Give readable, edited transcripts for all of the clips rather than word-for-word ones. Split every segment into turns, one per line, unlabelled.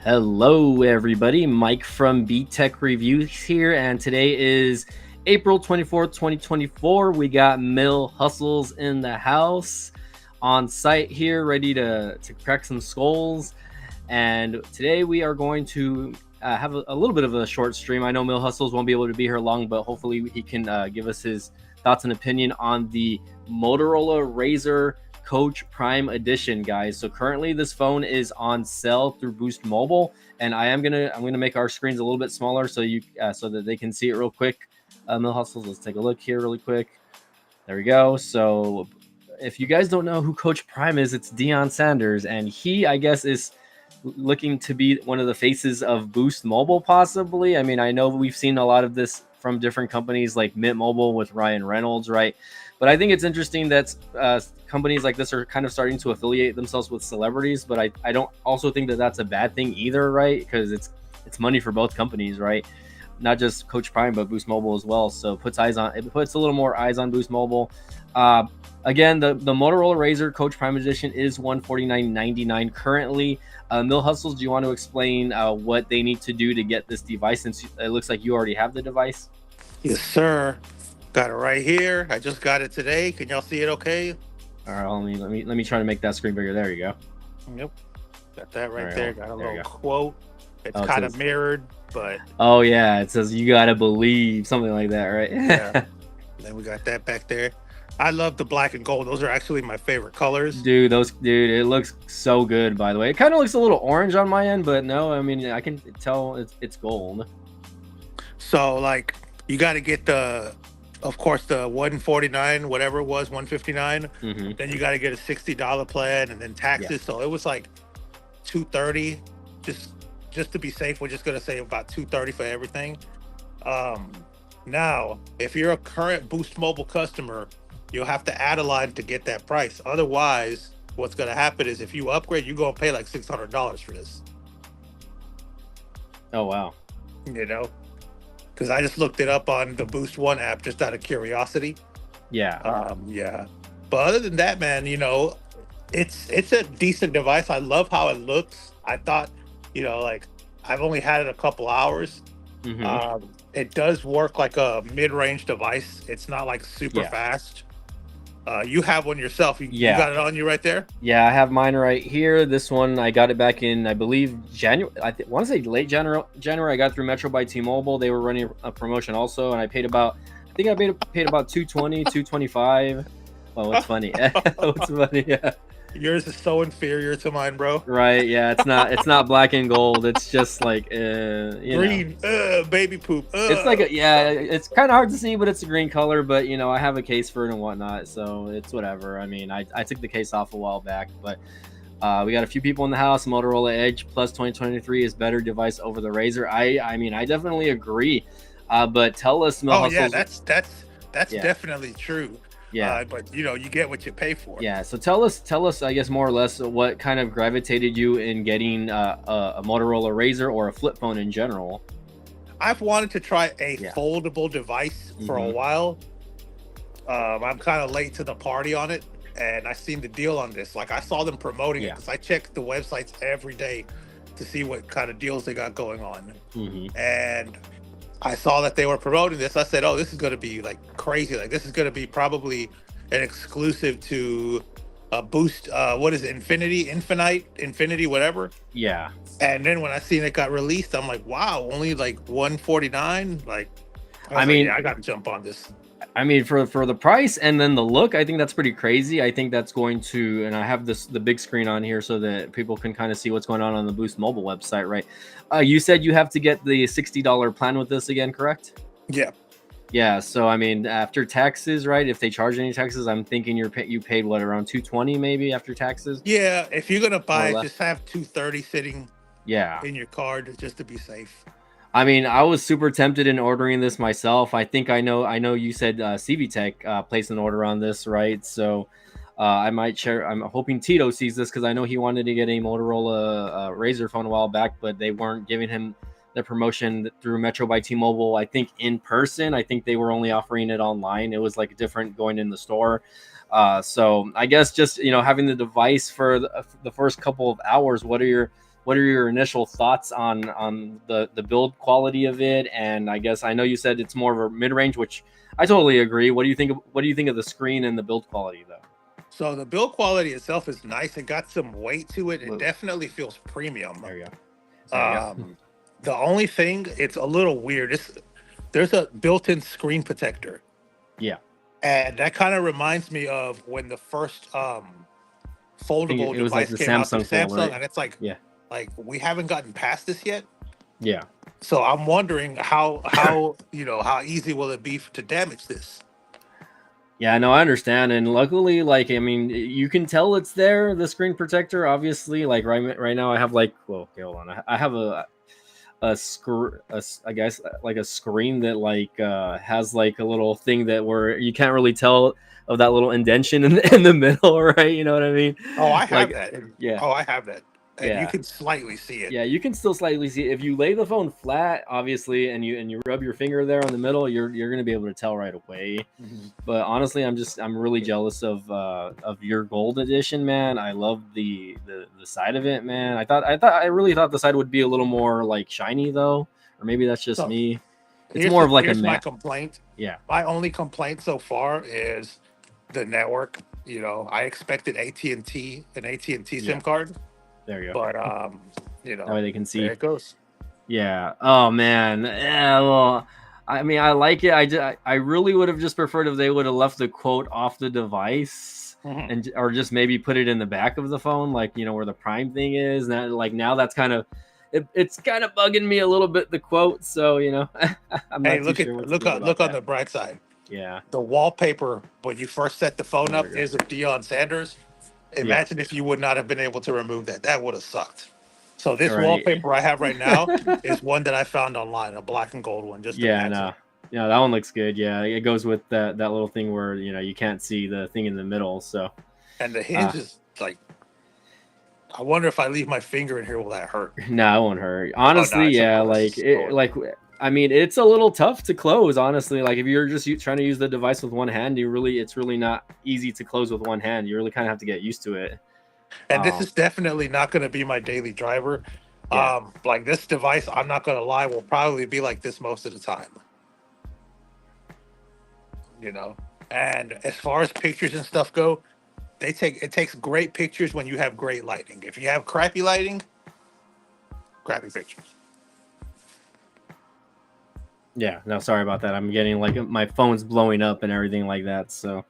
Hello, everybody. Mike from B Tech Reviews here, and today is April 24th, 2024. We got Mill Hustles in the house on site here, ready to crack some skulls. And today we are going to have a little bit of a short stream. I know Mill Hustles won't be able to be here long, but hopefully he can give us his thoughts and opinion on the Motorola RAZR Coach Prime Edition, guys. So currently this phone is on sale through Boost Mobile, and I'm gonna make our screens a little bit smaller so that they can see it real quick. Mill Hustles, let's take a look here really quick. There we go. So if you guys don't know who Coach Prime is, it's Deion Sanders, and he, I guess, is looking to be one of the faces of Boost Mobile, possibly. I mean, I know we've seen a lot of this from different companies like Mint Mobile with Ryan Reynolds, right? But I think it's interesting that companies like this are kind of starting to affiliate themselves with celebrities. But I don't also think that that's a bad thing either, right? Because it's money for both companies, right? Not just Coach Prime, but Boost Mobile as well. So it puts a little more eyes on Boost Mobile. Again, the Motorola RAZR Coach Prime Edition is $149.99 currently. Mill Hustles, do you want to explain what they need to do to get this device, since it looks like you already have the device?
Yes, sir. Got it right here. I just got it today. Can y'all see it okay?
All right, let me try to make that screen bigger. There you go.
Yep. Got that right
All
there.
right,
Got a
there you
little
go.
quote. It's
Oh, it
kind of
says-
mirrored, but
Oh yeah, it says you gotta believe, something like that, right?
yeah. Then we got that back there. I love the black and gold. Those are actually my favorite colors.
Dude, it looks so good. By the way, it kind of looks a little orange on my end, but no, I mean I can tell it's gold.
So like you got to get of course the 149, whatever it was, 159.
Mm-hmm.
Then you got to get a $60 plan and then taxes.
Yeah.
So it was like 230. Just to be safe, we're just gonna say about 230 for everything. Now, if you're a current Boost Mobile customer, you'll have to add a line to get that price. Otherwise, what's gonna happen is if you upgrade, you're gonna pay like $600 for this.
Oh wow.
You know, because I just looked it up on the Boost One app just out of curiosity.
Yeah.
Yeah. But other than that, man, it's a decent device. I love how it looks. I thought, like I've only had it a couple hours.
Mm-hmm.
It does work like a mid-range device. It's not like super fast. You have one yourself. You got it on you right there?
Yeah, I have mine right here. This one, I got it back in, I believe, January. I want to say late January. I got it through Metro by T-Mobile. They were running a promotion also, and I paid about, I think I paid about $220, $225. Oh, what's funny? What's funny? Yeah.
Yours is so inferior to mine, bro.
Right? Yeah, it's not black and gold. It's just like
green, baby poop.
It's like it's kind of hard to see, but it's a green color. But I have a case for it and whatnot, so it's whatever. I mean, I took the case off a while back, but we got a few people in the house. Motorola Edge Plus 2023 is better device over the RAZR. I mean, I definitely agree. But tell us, Mill Hustles.
Yeah, that's definitely true.
Yeah,
but you get what you pay for.
Yeah, so tell us, I guess, more or less what kind of gravitated you in getting a Motorola RAZR or a flip phone in general.
I've wanted to try a foldable device for a while. I'm kind of late to the party on it, and I seen the deal on this. Like I saw them promoting it because I check the websites every day to see what kind of deals they got going on. And I saw that they were promoting this. I said, oh, this is going to be like crazy. Like this is going to be probably an exclusive to Boost. What is it? Infinity, whatever.
Yeah.
And then when I seen it got released, I'm like, wow, only like 149. Like, I got to jump on this.
I mean, for the price and then the look, I think that's pretty crazy. I think that's going to, and I have the big screen on here so that people can kind of see what's going on the Boost Mobile website, right? You said you have to get the $60 plan with this again, correct?
Yeah.
Yeah. So I mean, after taxes, right? If they charge any taxes, I'm thinking you paid what, around $220 maybe after taxes?
Yeah. If you're gonna buy it, just have $230 sitting.
Yeah.
In your card just to be safe.
I mean, I was super tempted in ordering this myself. I think I know you said CVTech placed an order on this, right? So I might share. I'm hoping Tito sees this because I know he wanted to get a Motorola RAZR phone a while back, but they weren't giving him the promotion through Metro by T-Mobile. I think in person. I think they were only offering it online. It was like different going in the store. So I guess just having the device for the first couple of hours. What are your what are your initial thoughts on the build quality of it? And I guess I know you said it's more of a mid range, which I totally agree. What do you think? What do you think of the screen and the build quality though?
So the build quality itself is nice. It got some weight to it. It
Ooh.
definitely feels premium.
There you go. There you go.
The only thing, it's a little weird. There's a built-in screen protector.
Yeah.
And that kind of reminds me of when the first foldable device
like
came out from Samsung,
right?
and it's like,
yeah,
like we haven't gotten past this yet.
Yeah.
So I'm wondering how how easy will it be to damage this?
Yeah, no, I understand, and luckily, like, I mean, you can tell it's there, the screen protector. Obviously, like right now, I have like, well, okay, hold on, I have a I guess like a screen that like has like a little thing that where you can't really tell of that little indentation in the middle, right? You know what I mean?
Oh, I have
Like,
that.
yeah,
Oh, I have that. And you
yeah.
can slightly see it.
Yeah, you can still slightly see it. If you lay the phone flat, obviously, and you rub your finger there on the middle, you're gonna be able to tell right away.
Mm-hmm.
But honestly, I'm really jealous of your gold edition, man. I love the side of it, man. I really thought the side would be a little more like shiny though, or maybe that's just me. It's more of like a
my
matte.
complaint.
Yeah.
My only complaint so far is the network. You know, I expected an AT&T SIM card.
There you go.
But
that way they can see.
There it goes.
Yeah. Oh man. Yeah. Well, I mean, I like it. I really would have just preferred if they would have left the quote off the device, and or just maybe put it in the back of the phone, like where the Prime thing is. That like now that's kind of it's kind of bugging me a little bit, the quote. So I'm not
look on the bright side.
Yeah.
The wallpaper when you first set the phone up is of Deion Sanders. Imagine if you would not have been able to remove that. That would have sucked. So this wallpaper I have right now is one that I found online, a black and gold one. Just
no, that one looks good. Yeah, it goes with that little thing where you can't see the thing in the middle. So,
and the hinge is like, I wonder if I leave my finger in here, will that hurt?
No, it won't hurt. Honestly, I mean, it's a little tough to close. Honestly, like if you're just trying to use the device with one hand, it's really not easy to close with one hand. You really kind of have to get used to it.
And this is definitely not going to be my daily driver. Yeah. Like this device, I'm not going to lie, will probably be like this most of the time. And as far as pictures and stuff go, it takes great pictures when you have great lighting. If you have crappy lighting, crappy pictures.
Yeah, no, sorry about that. I'm getting like my phone's blowing up and everything like that. So,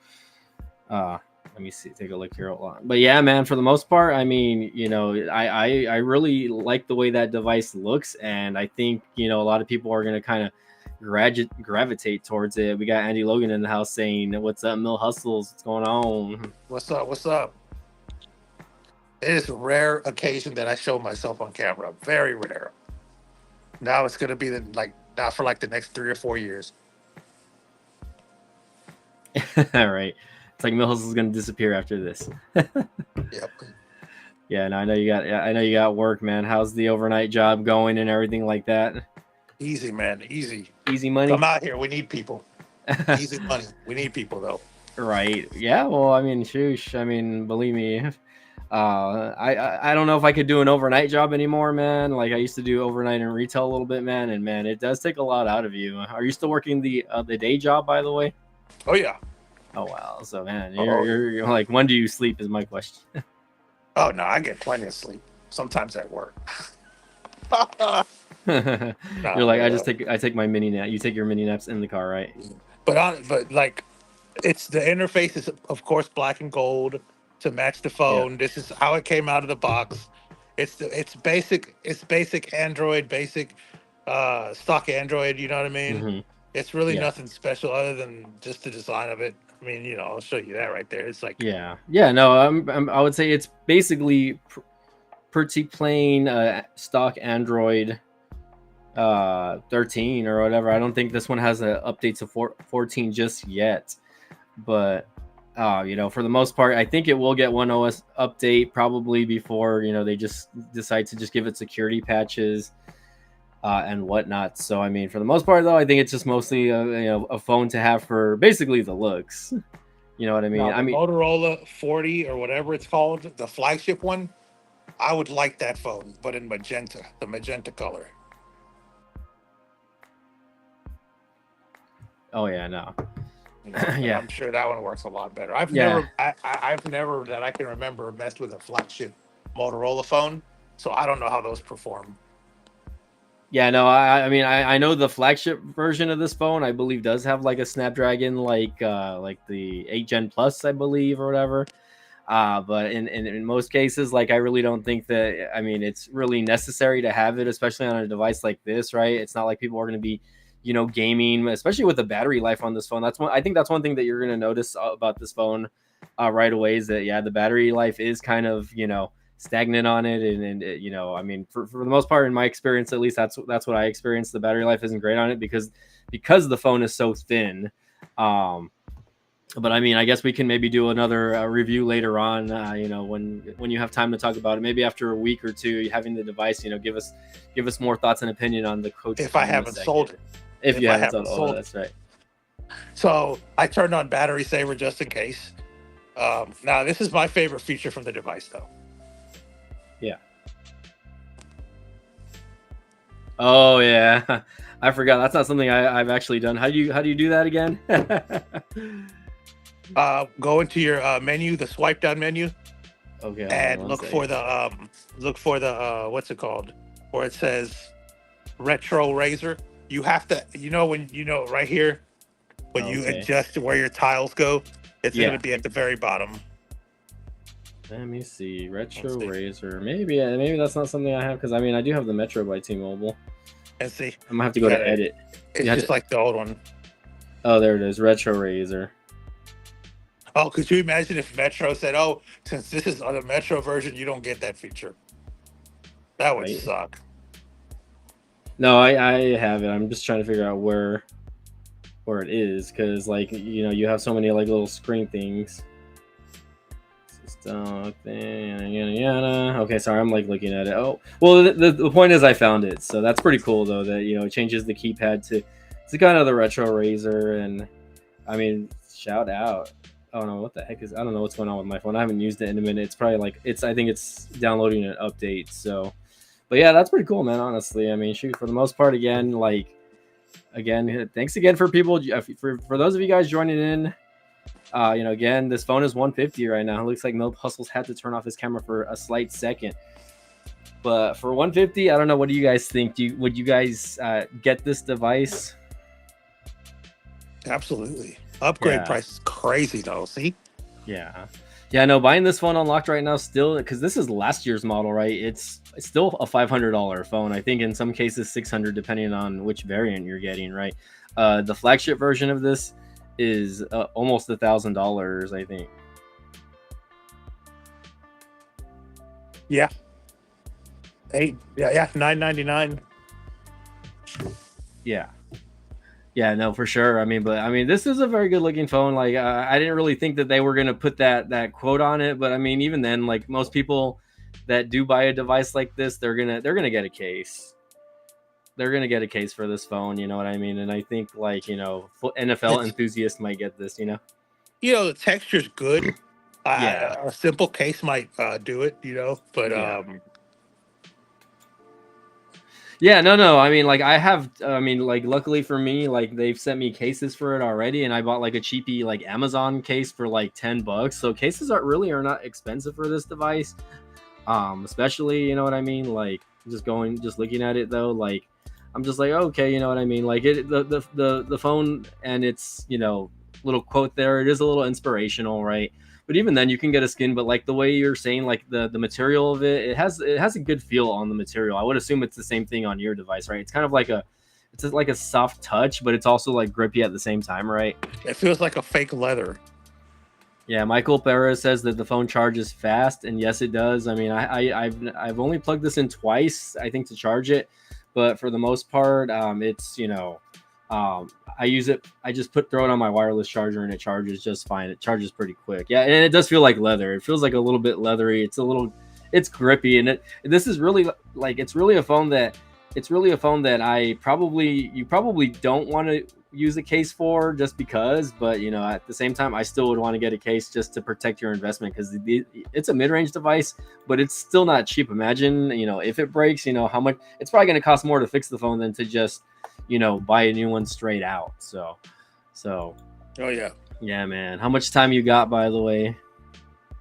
let me take a look here. But yeah, man, for the most part, I mean, I really like the way that device looks, and I think a lot of people are gonna kind of gravitate towards it. We got Andy Logan in the house saying, "What's up, Mill Hustles? What's going on?
What's up? What's up?" It is a rare occasion that I show myself on camera. Very rare. Now it's gonna be not for like the next 3 or 4 years.
All right. It's like Mill Hustles is gonna disappear after this.
Yep.
Yeah, and I know you got work, man. How's the overnight job going and everything like that?
Easy, man. Easy
money.
Come out here. We need people. Easy money. We need people though.
Right. Yeah. Well, I mean, shoosh. I mean, believe me. I don't know if I could do an overnight job anymore, man. Like I used to do overnight in retail a little bit, man. And man, it does take a lot out of you. Are you still working the day job, by the way?
Oh yeah.
Oh wow. So man, you're like, when do you sleep? Is my question.
Oh no, I get plenty of sleep. Sometimes at work.
You're like, I take my mini nap. You take your mini naps in the car, right?
But like, it's the interface is of course black and gold to match the phone. Yeah. This is how it came out of the box. It's basic Android, basic stock Android. You know what I mean? Mm-hmm. It's really nothing special other than just the design of it. I mean, I'll show you that right there. It's like
no, I would say it's basically pretty plain stock Android 13 or whatever. I don't think this one has an update to 14 just yet, but for the most part, I think it will get one OS update probably before they just decide to just give it security patches and whatnot. So I mean, for the most part though, I think it's just mostly a phone to have for basically the looks. You know what I mean?
Now, the Motorola 40 or whatever it's called, the flagship one, I would like that phone, but in magenta, the magenta color.
Oh yeah, no.
You know,
Yeah.
I'm sure that one works a lot better. I've
Yeah.
I've never that I can remember messed with a flagship Motorola phone, so I don't know how those perform.
Yeah, no, I mean I know the flagship version of this phone I believe does have like a Snapdragon like the 8 Gen Plus I believe or whatever. But in most cases, like I really don't think that, I mean, it's really necessary to have it, especially on a device like this, right? It's not like people are going to be, gaming, especially with the battery life on this phone. I think that's one thing that you're going to notice about this phone right away is that, yeah, the battery life is kind of, stagnant on it. And I mean, for the most part, in my experience, at least that's what I experienced. The battery life isn't great on it because the phone is so thin. But I mean, I guess we can maybe do another review later on. When you have time to talk about it, maybe after a week or two, having the device, give us more thoughts and opinion on the coach.
If I haven't sold it,
if you haven't sold it, that's right.
So I turned on battery saver just in case. Now this is my favorite feature from the device, though.
Yeah. Oh yeah, I forgot. That's not something I've actually done. How do you do that again?
Go into your menu, the swipe down menu.
Okay.
And look for the what's it called? Where it says retro RAZR. You have to, right here, when you adjust where your tiles go, it's going to be at the very bottom.
Let me see. Retro RAZR. Maybe that's not something I have because I mean I do have the Metro by T-Mobile.
And see,
I'm gonna have to go to edit.
It's just like the old one.
Oh, there it is. Retro RAZR.
Oh, could you imagine if Metro said, "Oh, since this is the Metro version, you don't get that feature"? That would suck.
No, I have it. I'm just trying to figure out where it is because, like, you have so many like little screen things. Okay, sorry, I'm like looking at it. Oh, well, the point is I found it, so that's pretty cool though. That it changes the keypad to kind of the retro RAZR, and I mean, shout out. I don't know what the heck I don't know what's going on with my phone. I haven't used it in a minute. It's probably like I think it's downloading an update. So, but yeah, that's pretty cool, man. Honestly, I mean, shoot, for the most part, thanks again for people for those of you guys joining in. Again, this phone is $150 right now. It looks like Milk Hustles had to turn off his camera for a slight second. But for $150, I don't know. What do you guys think? Would you guys get this device?
Absolutely. Upgrade price is crazy though. See?
Yeah. No, buying this phone unlocked right now still, because this is last year's model, right? It's still a $500 phone. I think in some cases $600 depending on which variant you're getting, right? The flagship version of this is almost $1,000, I think.
Yeah. $999.
Yeah, no, for sure. I mean, this is a very good looking phone. Like, I didn't really think that they were gonna put that quote on it, but I mean, even then, like most people that do buy a device like this, they're gonna get a case. They're gonna get a case for this phone. You know what I mean? And I think NFL enthusiasts might get this.
The texture's good. A simple case might do it. But
Yeah, no. I mean, luckily for me, like they've sent me cases for it already, and I bought like a cheapy like Amazon case for like $10. So cases are not expensive for this device. Especially, you know what I mean? Like just looking at it though, like I'm just like, okay, you know what I mean? Like the phone and its, little quote there, it is a little inspirational, right? But even then you can get a skin, but like the way you're saying, like the material of it has a good feel on the material. I would assume it's the same thing on your device, right? It's kind of like it's like a soft touch, but it's also like grippy at the same time, right?
It feels like a fake leather.
Yeah, Michael Perez says that the phone charges fast, and yes, it does. I mean, I've only plugged this in twice, I think, to charge it, but for the most part, it's I use it. I just throw it on my wireless charger, and it charges just fine. It charges pretty quick. Yeah, and it does feel like leather. It feels like a little bit leathery. It's grippy, and this is really like it's really a phone that you probably don't want to use a case for just because, but you know, at the same time, I still would want to get a case just to protect your investment because it's a mid-range device, but it's still not cheap. Imagine, you know, if it breaks, you know, how much it's probably going to cost more to fix the phone than to just, you know, buy a new one straight out. So
oh
yeah, man. How much time you got, by the way?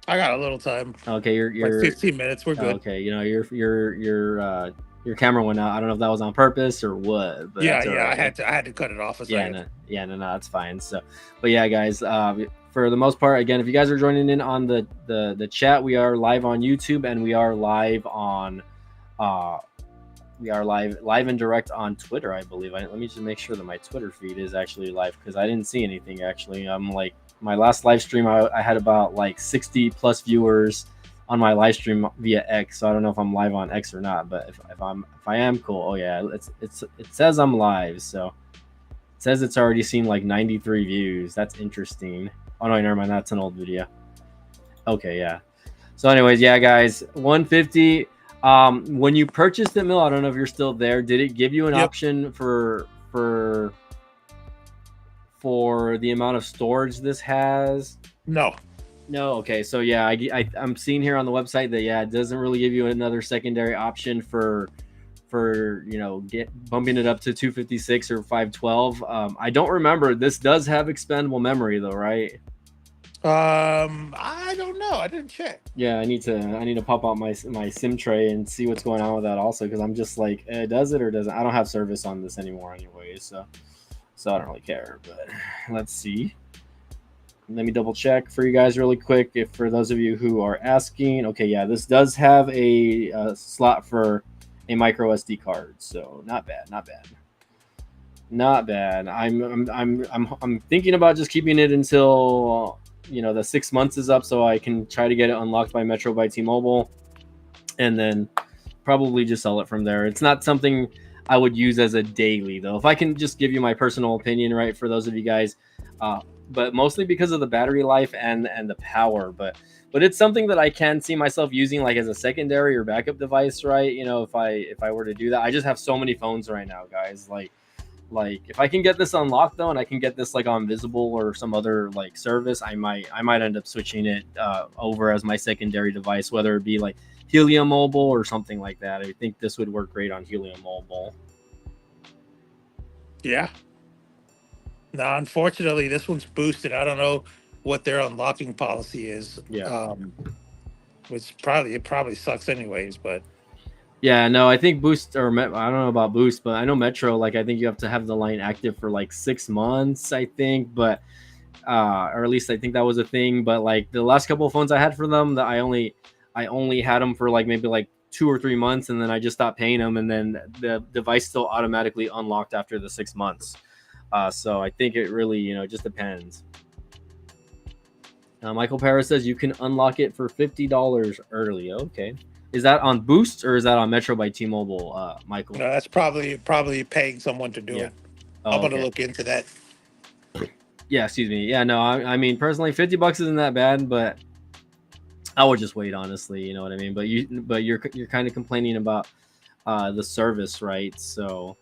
I got a little time.
Okay, you're
like 15 minutes. We're good.
Okay, you know, your camera went out. I don't know if that was on purpose or what. But
yeah,
right.
I had to cut it off.
No, that's fine. So, but yeah, guys, for the most part, again, if you guys are joining in on the chat, we are live on YouTube and we are live on live and direct on Twitter, I believe. Let me just make sure that my Twitter feed is actually live because I didn't see anything actually. I'm like, my last live stream, I had about like 60 plus viewers on my live stream via X. So I don't know if I'm live on X or not, but if I am, cool. Oh yeah, it says I'm live. So it says it's already seen like 93 views. That's interesting. Oh no, never mind. That's an old video. Okay, yeah. So anyways, yeah, guys, 150. When you purchased it, Mill, I don't know if you're still there. Did it give you an option for the amount of storage this has?
No.
Okay, so yeah, I'm seeing here on the website that it doesn't really give you another secondary option for you know, bumping it up to 256 or 512. I don't remember. This does have expandable memory though, right?
I don't know. I didn't check.
Yeah, I need to pop out my SIM tray and see what's going on with that also, because I'm just like, does it or doesn't? I don't have service on this anymore anyway, so I don't really care. But let's see. Let me double check for you guys really quick. If for those of you who are asking, okay, yeah, this does have a slot for a micro SD card, so not bad. I'm thinking about just keeping it until you know the 6 months is up, so I can try to get it unlocked by Metro by T-Mobile, and then probably just sell it from there. It's not something I would use as a daily though. If I can just give you my personal opinion, right, for those of you guys, but mostly because of the battery life and the power, but it's something that I can see myself using like as a secondary or backup device, right? You know, if I were to do that. I just have so many phones right now, guys. Like if I can get this unlocked though, and I can get this like on Visible or some other like service, I might end up switching it over as my secondary device, whether it be like Helium Mobile or something like that. I think this would work great on Helium Mobile.
Yeah. No, unfortunately, this one's boosted. I don't know what their unlocking policy is.
Yeah.
Which probably sucks anyways, but.
Yeah, no, I think Boost, or I don't know about Boost, but I know Metro, like, I think you have to have the line active for like 6 months, I think, but, or at least I think that was a thing. But like the last couple of phones I had for them, that I only had them for like maybe like 2 or 3 months, and then I just stopped paying them, and then the device still automatically unlocked after the 6 months. So I think it really, you know, just depends. Michael Paris says you can unlock it for $50 early. Okay. Is that on Boost or is that on Metro by T-Mobile, Michael?
No, that's probably paying someone to do it. I'm going to look into that.
Yeah, excuse me. Yeah, no, I mean, personally, $50 isn't that bad, but I would just wait, honestly. You know what I mean? But you're kind of complaining about the service, right? So,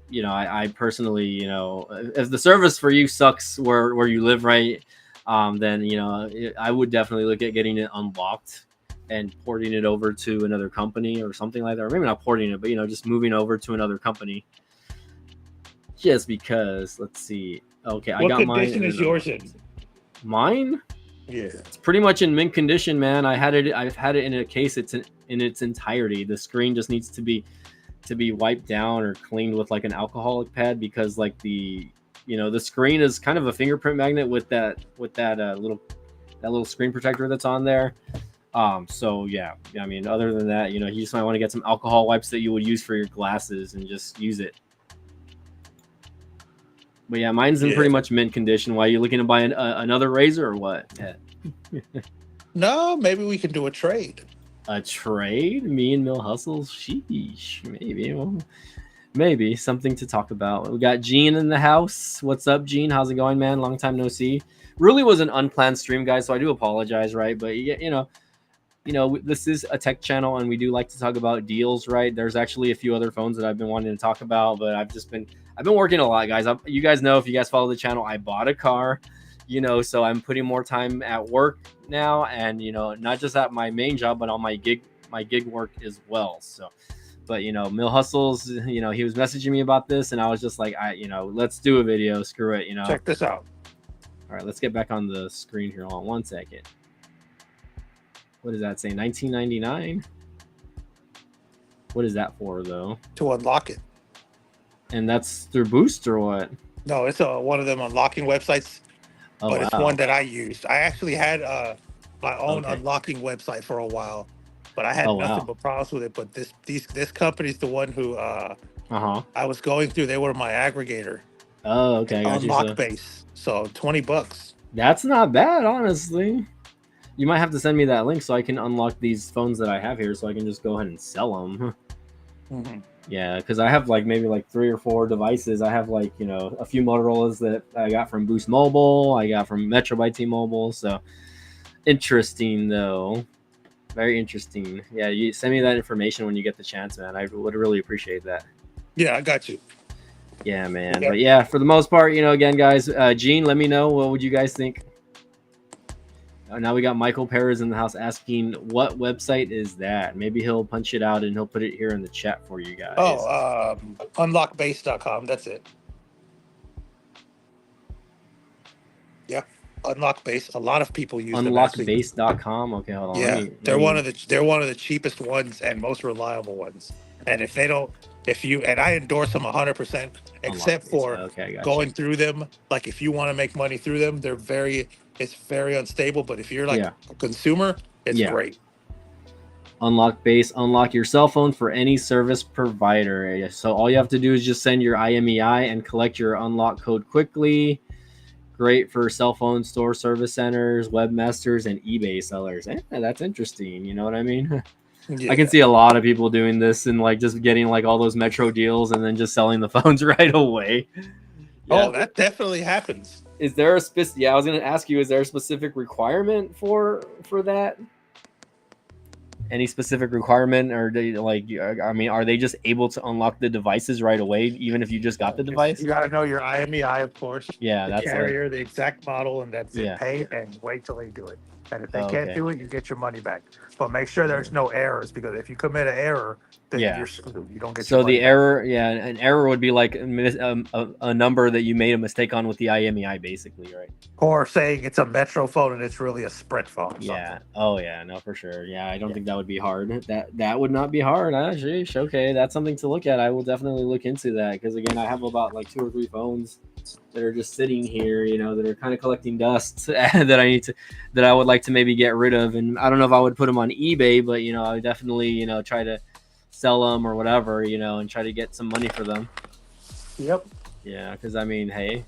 you know, I personally, you know, if the service for you sucks where you live, right, then, you know, I would definitely look at getting it unlocked and porting it over to another company or something like that. Or maybe not porting it, but, you know, just moving over to another company. Just because, let's see. Okay, I got mine. What
condition is yours in?
Mine?
Yeah,
it's pretty much in mint condition, man. I've had it in a case. It's in its entirety. The screen just needs to be wiped down or cleaned with like an alcoholic pad, because like the screen is kind of a fingerprint magnet with that little screen protector that's on there. So yeah, I mean, other than that, you know, you just might want to get some alcohol wipes that you would use for your glasses and just use it. But yeah, mine's in pretty much mint condition. Why, are you looking to buy another RAZR or what?
No, maybe we can do a trade.
A trade? Me and Mill Hustles? Sheesh. Maybe. Well, maybe something to talk about. We got Gene in the house. What's up, Gene? How's it going, man? Long time no see. Really was an unplanned stream, guys, so I do apologize, right? But you know, this is a tech channel and we do like to talk about deals, right? There's actually a few other phones that I've been wanting to talk about, but I've been working a lot, guys. You guys know, if you guys follow the channel, I bought a car, so I'm putting more time at work now, and not just at my main job, but on my gig work as well. So, but Mill Hustles, he was messaging me about this, and I was just like, let's do a video. Screw it,
Check this out.
All right, let's get back on the screen here. Hold on one second. What does that say? 1999. What is that for, though?
To unlock it.
And that's through Boost or what?
No, it's one of them unlocking websites. Oh, but wow. It's one that I used. I actually had my own unlocking website for a while, but I had nothing but problems with it. But this company's the one who I was going through. They were my aggregator.
Oh, okay.
Unlock base. So $20.
That's not bad, honestly. You might have to send me that link so I can unlock these phones that I have here, so I can just go ahead and sell them.
Mm-hmm.
Yeah, because I have maybe 3 or 4 devices. I have a few Motorola's that I got from Boost Mobile. I got from Metro by T-Mobile. So interesting, though. Very interesting. Yeah, you send me that information when you get the chance, man. I would really appreciate that.
Yeah, I got you.
Yeah, man. Yeah. But yeah, for the most part, again, guys, Gene, let me know. What would you guys think? Now we got Michael Perez in the house asking, what website is that? Maybe he'll punch it out and he'll put it here in the chat for you guys.
Oh, unlockbase.com. That's it. Yeah, unlockbase. A lot of people use
unlockbase.com. Okay, hold on.
Yeah, they're one of the cheapest ones and most reliable ones. And if they don't, and I endorse them 100%, except for going through them. Like if you want to make money through them, it's very unstable. But if you're a consumer, it's great.
Unlock Base, unlock your cell phone for any service provider. So all you have to do is just send your IMEI and collect your unlock code quickly. Great for cell phone store service centers, webmasters, and eBay sellers. That's interesting. You know what I mean? Yeah. I can see a lot of people doing this and just getting all those Metro deals and then just selling the phones right away.
Oh, that definitely happens.
Is there a I was going to ask you, is there a specific requirement for that? Any specific requirement, or are they just able to unlock the devices right away, even if you just got the device?
You got to know your IMEI, of course.
Yeah,
that's the carrier, the exact model, and that's it. Pay and wait till they do it. And if they can't do it, you get your money back. But make sure there's no errors, because if you commit an error, then you're screwed. You don't get your money
back. An error would be a number that you made a mistake on with the IMEI, basically, right?
Or saying it's a Metro phone and it's really a Sprint phone.
Yeah. Oh, yeah. No, for sure. Yeah, I don't think that would be hard. That would not be hard. Actually, okay, that's something to look at. I will definitely look into that, because again, I have about 2 or 3 phones that are just sitting here, that are kind of collecting dust that I would like to maybe get rid of. And I don't know if I would put them on eBay, but I would definitely try to sell them or whatever, and try to get some money for them.
Yep.
Yeah, because hey,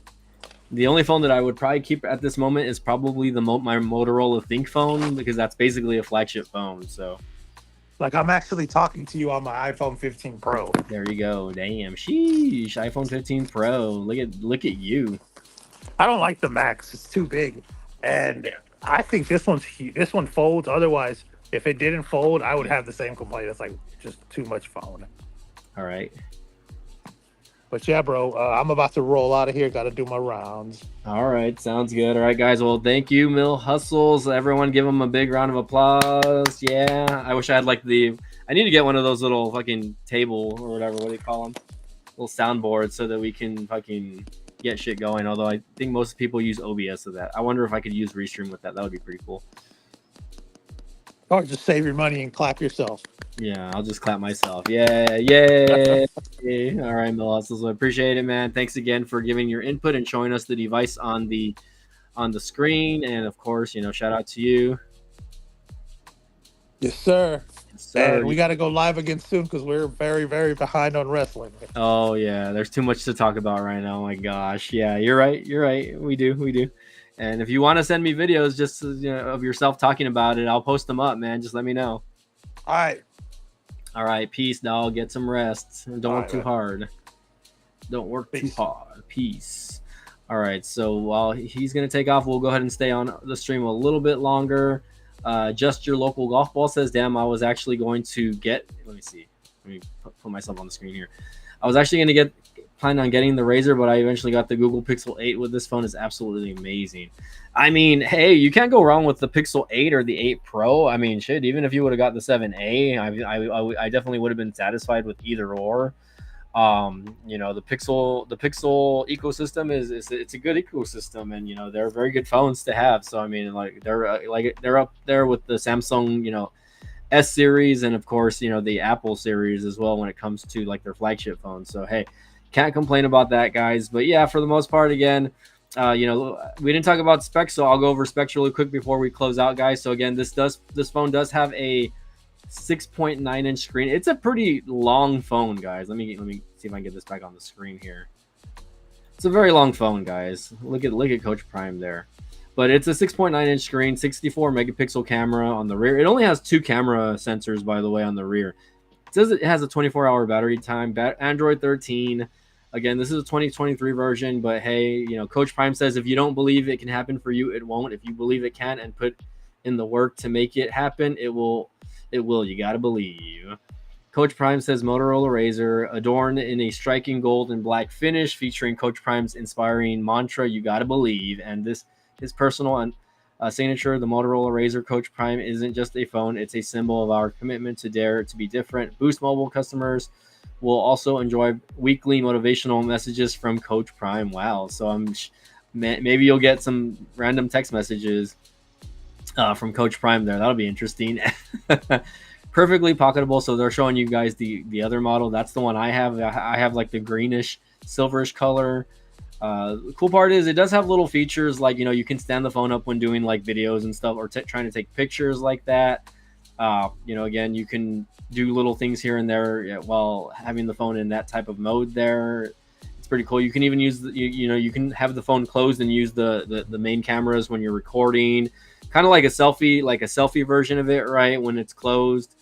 the only phone that I would probably keep at this moment is probably my Motorola Think phone, because that's basically a flagship phone. So
I'm actually talking to you on my iPhone 15 Pro.
There you go. Damn. Sheesh. iPhone 15 Pro. Look at you.
I don't like the Max. It's too big. And I think this one folds. Otherwise, if it didn't fold, I would have the same complaint. It's just too much phone.
All right.
But yeah, bro, I'm about to roll out of here. Got to do my rounds.
All right. Sounds good. All right, guys. Well, thank you, Mill Hustles. Everyone give them a big round of applause. Yeah. I wish I had I need to get one of those little fucking table or whatever. What do you call them? Little soundboards, so that we can fucking get shit going. Although I think most people use OBS with that. I wonder if I could use Restream with that. That would be pretty cool.
Or just save your money and clap yourself.
Yeah, I'll just clap myself. Yeah, yeah. All right, Mill Hustles. I appreciate it, man. Thanks again for giving your input and showing us the device on the screen. And of course, shout out to you.
Yes, sir. Yes, sir. And we got to go live again soon, because we're very, very behind on wrestling.
Oh yeah, there's too much to talk about right now. Oh my gosh. Yeah, you're right. We do. And if you want to send me videos just of yourself talking about it, I'll post them up, man. Just let me know.
All
right. Peace, dog. Get some rest. Don't work too hard. Don't work too hard. Peace. All right. So while he's going to take off, we'll go ahead and stay on the stream a little bit longer. Just Your Local Golf Ball says, damn, I was actually going to get, let me see. Let me put myself on the screen here. I was actually going to plan on getting the RAZR, but I eventually got the Google Pixel 8 with this phone. Is absolutely amazing. I mean, hey, you can't go wrong with the Pixel 8 or the 8 Pro. I mean, shit, even if you would have got the 7A, I definitely would have been satisfied with either or. You know, the Pixel ecosystem it's a good ecosystem, and you know, they're very good phones to have. So I mean, like they're up there with the Samsung, you know, S series, and of course, you know, the Apple series as well when it comes to like their flagship phones. So hey, can't complain about that, guys. But yeah, for the most part, again, you know, we didn't talk about specs, so I'll go over specs really quick before we close out, guys. So again, this phone does have a 6.9-inch screen. It's a pretty long phone, guys. Let me see if I can get this back on the screen here. It's a very long phone, guys. Look at Coach Prime there. But it's a 6.9-inch screen, 64 megapixel camera on the rear. It only has 2 camera sensors, by the way, on the rear. It says it has a 24-hour battery time. Android 13. Again, this is a 2023 version, but hey, you know, Coach Prime says if you don't believe it can happen for you, it won't. If you believe it can and put in the work to make it happen, it will. You gotta believe. Coach Prime says Motorola RAZR, adorned in a striking gold and black finish, featuring Coach Prime's inspiring mantra, "You gotta believe." And his personal signature, the Motorola RAZR Coach Prime, isn't just a phone; it's a symbol of our commitment to dare to be different. Boost Mobile customers will also enjoy weekly motivational messages from Coach Prime. Wow! So maybe you'll get some random text messages from Coach Prime there. That'll be interesting. Perfectly pocketable. So they're showing you guys the other model. That's the one I have. I have like the greenish silverish color. The cool part is it does have little features like, you know, you can stand the phone up when doing like videos and stuff, or trying to take pictures like that. You know, again, you can do little things here and there while having the phone in that type of mode there. It's pretty cool. You can even use you can have the phone closed and use the main cameras when you're recording. Kind of like a selfie version of it, right? When it's closed.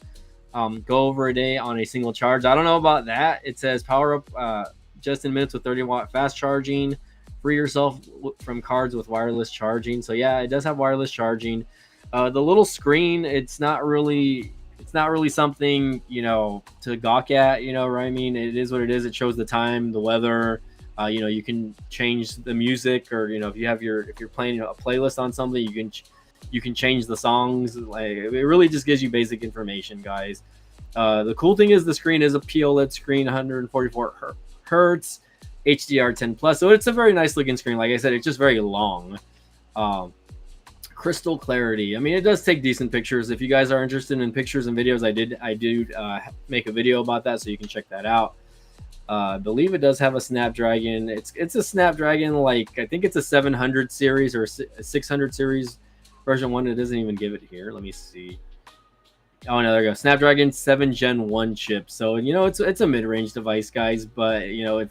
Go over a day on a single charge. I don't know about that. It says power up just in minutes with 30-watt fast charging. Free yourself from cards with wireless charging. So yeah, it does have wireless charging. The little screen, it's not really something, you know, to gawk at, you know, right? I mean, it is what it is. It shows the time, the weather. You know, you can change the music, or you know, if you're playing a playlist on something, you can change the songs. Like, it really just gives you basic information, guys. The cool thing is the screen is a POLED screen, 144 hertz, HDR10 plus. So it's a very nice looking screen. Like I said, it's just very long. Crystal clarity. I mean, it does take decent pictures. If you guys are interested in pictures and videos, I do make a video about that, so you can check that out. I believe it does have a Snapdragon. It's a Snapdragon, like I think it's a 700 series or a 600 series version 1. It doesn't even give it here. Let me see. Oh no, there we go. Snapdragon 7 Gen 1 chip. So you know, it's a mid-range device, guys, but you know,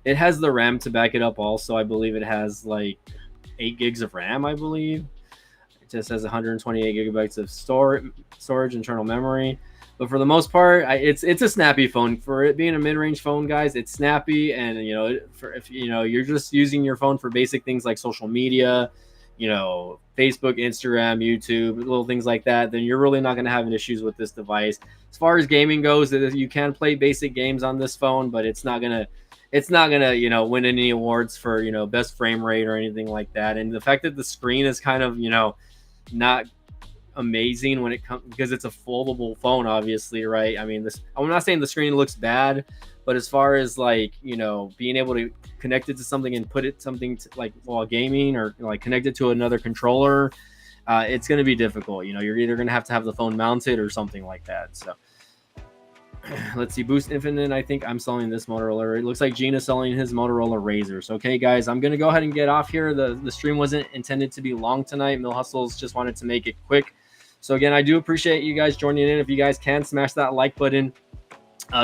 it has the RAM to back it up also. I believe it has like 8 gigs of RAM, I believe. It just has 128 gigabytes of storage, internal memory. But for the most part, it's a snappy phone. For it being a mid-range phone, guys, it's snappy. And you know, if you know, you're just using your phone for basic things like social media, you know, Facebook, Instagram, YouTube, little things like that, then you're really not going to have any issues with this device. As far as gaming goes, you can play basic games on this phone, but it's not gonna, you know, win any awards for, you know, best frame rate or anything like that. And the fact that the screen is kind of, you know, not amazing when it comes, because it's a foldable phone, obviously, right? I mean, I'm not saying the screen looks bad, but as far as like, you know, being able to connect it to something and put it something to, like while gaming, or like connect it to another controller, it's going to be difficult. You know, you're either going to have the phone mounted or something like that. So let's see, Boost Infinite. I think I'm selling this Motorola. It looks like Gina's selling his Motorola RAZR. So, okay, guys, I'm going to go ahead and get off here. The stream wasn't intended to be long tonight. Mill Hustles just wanted to make it quick. So again, I do appreciate you guys joining in. If you guys can, smash that like button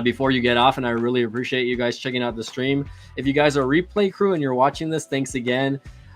before you get off, and I really appreciate you guys checking out the stream. If you guys are replay crew and you're watching this, thanks again.